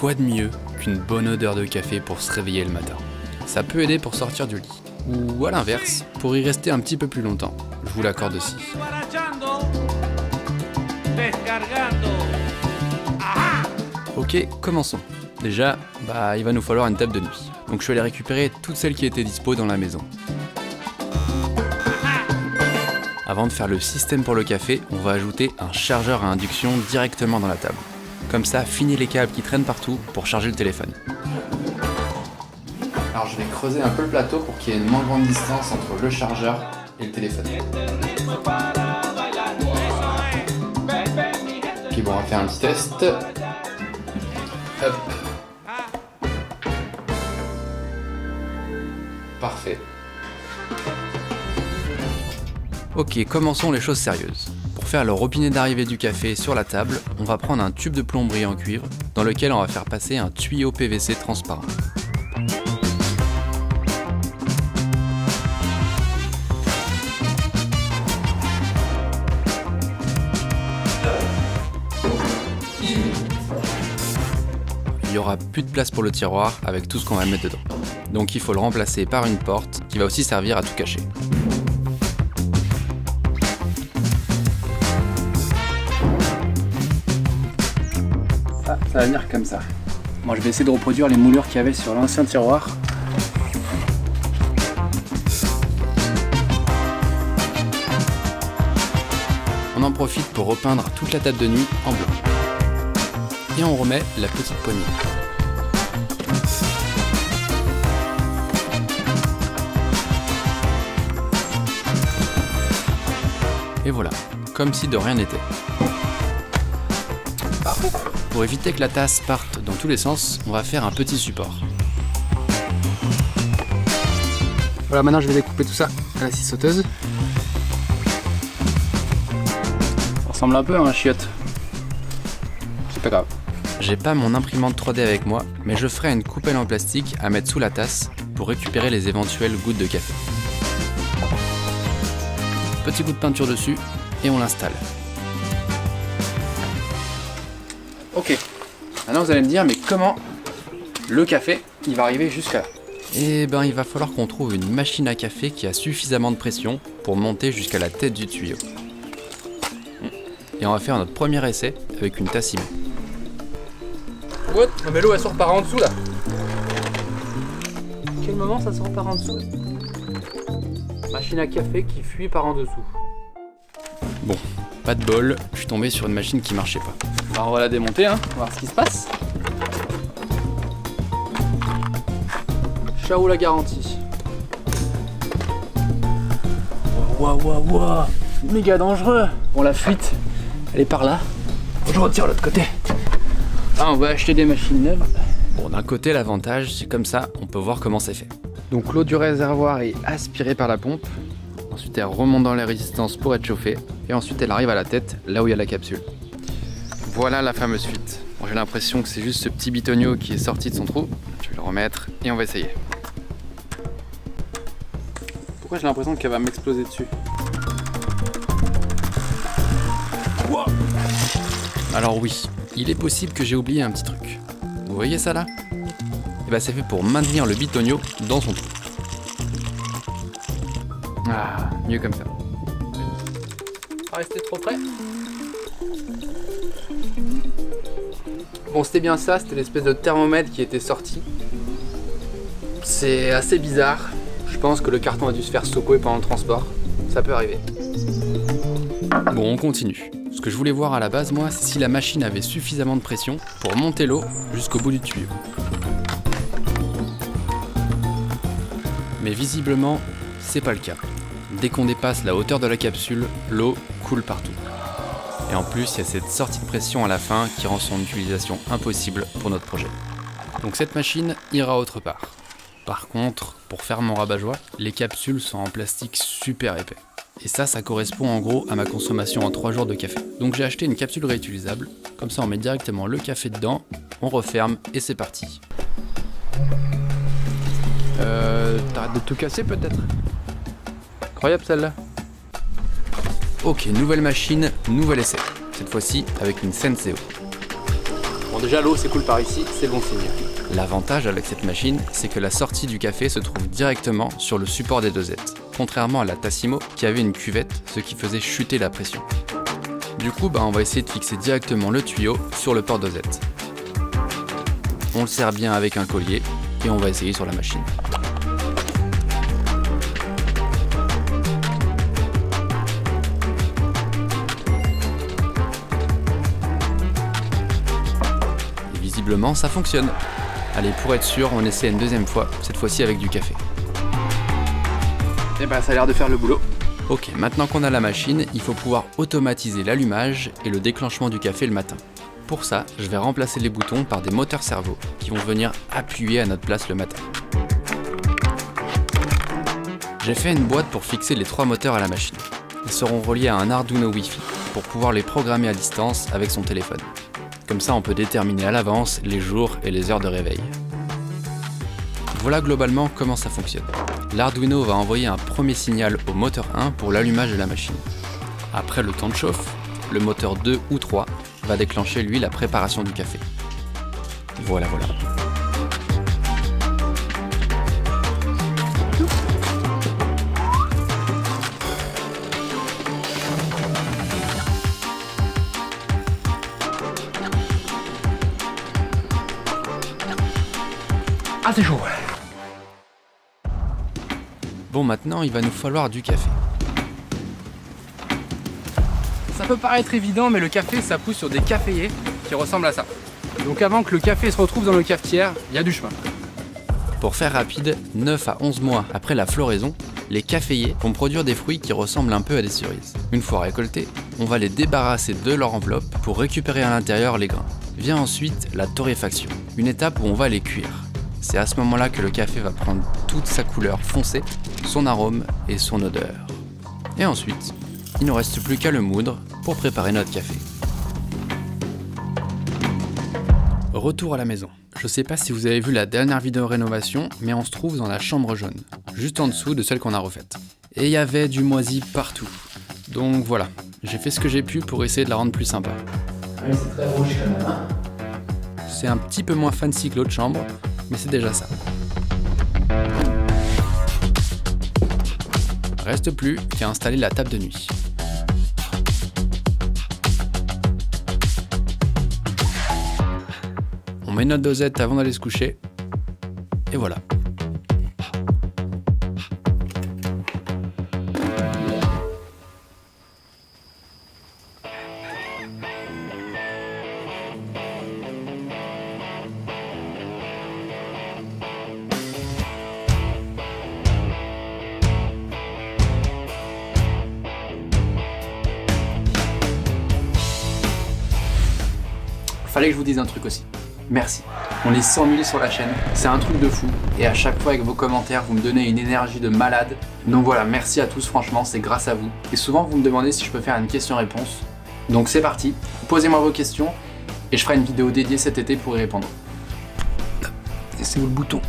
quoi de mieux qu'une bonne odeur de café pour se réveiller le matin? Ça peut aider pour sortir du lit. Ou à l'inverse, pour y rester un petit peu plus longtemps. Je vous l'accorde aussi. Ok, commençons. Déjà, il va nous falloir une table de nuit. Donc je vais aller récupérer toutes celles qui étaient dispo dans la maison. Avant de faire le système pour le café, on va ajouter un chargeur à induction directement dans la table. Comme ça, fini les câbles qui traînent partout pour charger le téléphone. Alors je vais creuser un peu le plateau pour qu'il y ait une moins grande distance entre le chargeur et le téléphone. Puis bon, on va faire un petit test. Hop. Parfait. Ok, commençons les choses sérieuses. Pour faire le robinet d'arrivée du café sur la table, on va prendre un tube de plomberie en cuivre dans lequel on va faire passer un tuyau PVC transparent. Il n'y aura plus de place pour le tiroir avec tout ce qu'on va mettre dedans. Donc il faut le remplacer par une porte qui va aussi servir à tout cacher. Ça va venir comme ça. Moi je vais essayer de reproduire les moulures qu'il y avait sur l'ancien tiroir. On en profite pour repeindre toute la table de nuit en blanc. Et on remet la petite poignée. Et voilà, comme si de rien n'était. Pour éviter que la tasse parte dans tous les sens, on va faire un petit support. Voilà, maintenant je vais découper tout ça à la scie sauteuse. Ça ressemble un peu à un chiotte. C'est pas grave. J'ai pas mon imprimante 3D avec moi, mais je ferai une coupelle en plastique à mettre sous la tasse pour récupérer les éventuelles gouttes de café. Petit coup de peinture dessus et on l'installe. Ok, maintenant vous allez me dire, mais comment le café il va arriver jusqu'à là? Eh ben il va falloir qu'on trouve une machine à café qui a suffisamment de pression pour monter jusqu'à la tête du tuyau. Et on va faire notre premier essai avec une tasse IMO. What? Mais l'eau elle sort par en dessous là. À quel moment ça sort par en dessous? Machine à café qui fuit par en dessous. Bon, pas de bol, je suis tombé sur une machine qui marchait pas. Alors on va la démonter, hein, on va voir ce qui se passe. Ciao la garantie. Waouh, méga dangereux. Bon, la fuite, elle est par là. Je retire l'autre côté. Ah, on va acheter des machines neuves. Bon, d'un côté, l'avantage, c'est comme ça, on peut voir comment c'est fait. Donc l'eau du réservoir est aspirée par la pompe. Ensuite, elle remonte dans les résistances pour être chauffée. Et ensuite, elle arrive à la tête, là où il y a la capsule. Voilà la fameuse fuite. Bon, j'ai l'impression que c'est juste ce petit bitonio qui est sorti de son trou. Je vais le remettre et on va essayer. Pourquoi j'ai l'impression qu'elle va m'exploser dessus? Wow. Alors oui, il est possible que j'ai oublié un petit truc. Vous voyez ça là? Et bah c'est fait pour maintenir le bitonio dans son trou. Ah, mieux comme ça. Pas rester trop près. Bon, c'était bien ça, c'était l'espèce de thermomètre qui était sorti. C'est assez bizarre. Je pense que le carton a dû se faire secouer pendant le transport. Ça peut arriver. Bon, on continue. Ce que je voulais voir à la base, moi, c'est si la machine avait suffisamment de pression pour monter l'eau jusqu'au bout du tuyau. Mais visiblement, c'est pas le cas. Dès qu'on dépasse la hauteur de la capsule, l'eau coule partout. Et en plus, il y a cette sortie de pression à la fin qui rend son utilisation impossible pour notre projet. Donc cette machine ira autre part. Par contre, pour faire mon rabat-joie, les capsules sont en plastique super épais. Et ça correspond en gros à ma consommation en 3 jours de café. Donc j'ai acheté une capsule réutilisable, comme ça on met directement le café dedans, on referme et c'est parti. T'arrêtes de tout casser peut-être? Incroyable celle-là. Ok, nouvelle machine, nouvel essai. Cette fois-ci avec une Senseo. Bon, déjà l'eau s'écoule par ici, c'est bon signe. L'avantage avec cette machine, c'est que la sortie du café se trouve directement sur le support des dosettes, contrairement à la Tassimo qui avait une cuvette, ce qui faisait chuter la pression. Du coup, on va essayer de fixer directement le tuyau sur le porte-dosette. On le serre bien avec un collier et on va essayer sur la machine. Et visiblement, ça fonctionne. Allez, pour être sûr, on essaie une deuxième fois, cette fois-ci avec du café. Et ça a l'air de faire le boulot. Ok, maintenant qu'on a la machine, il faut pouvoir automatiser l'allumage et le déclenchement du café le matin. Pour ça, je vais remplacer les boutons par des moteurs cerveaux qui vont venir appuyer à notre place le matin. J'ai fait une boîte pour fixer les 3 moteurs à la machine. Ils seront reliés à un Arduino Wi-Fi pour pouvoir les programmer à distance avec son téléphone. Comme ça, on peut déterminer à l'avance les jours et les heures de réveil. Voilà globalement comment ça fonctionne. L'Arduino va envoyer un premier signal au moteur 1 pour l'allumage de la machine. Après le temps de chauffe, le moteur 2 ou 3 va déclencher lui la préparation du café. Voilà. Ah, c'est chaud. Bon, maintenant il va nous falloir du café. Ça peut paraître évident, mais le café, ça pousse sur des caféiers qui ressemblent à ça. Donc avant que le café se retrouve dans le cafetière, il y a du chemin. Pour faire rapide, 9 à 11 mois après la floraison, les caféiers vont produire des fruits qui ressemblent un peu à des cerises. Une fois récoltés, on va les débarrasser de leur enveloppe pour récupérer à l'intérieur les grains. Vient ensuite la torréfaction, une étape où on va les cuire. C'est à ce moment-là que le café va prendre toute sa couleur foncée, son arôme et son odeur. Et ensuite, il ne reste plus qu'à le moudre pour préparer notre café. Retour à la maison. Je sais pas si vous avez vu la dernière vidéo rénovation, mais on se trouve dans la chambre jaune, juste en dessous de celle qu'on a refaite. Et il y avait du moisi partout. Donc voilà, j'ai fait ce que j'ai pu pour essayer de la rendre plus sympa. C'est très rouge quand même, hein. C'est un petit peu moins fancy que l'autre chambre, mais c'est déjà ça. Reste plus qu'à installer la table de nuit. On met notre dosette avant d'aller se coucher, et voilà. Fallait que je vous dise un truc aussi. Merci. On est 100 000 sur la chaîne, c'est un truc de fou. Et à chaque fois avec vos commentaires, vous me donnez une énergie de malade. Donc voilà, merci à tous, franchement, c'est grâce à vous. Et souvent, vous me demandez si je peux faire une question-réponse. Donc c'est parti, posez-moi vos questions et je ferai une vidéo dédiée cet été pour y répondre. Et c'est où le bouton ?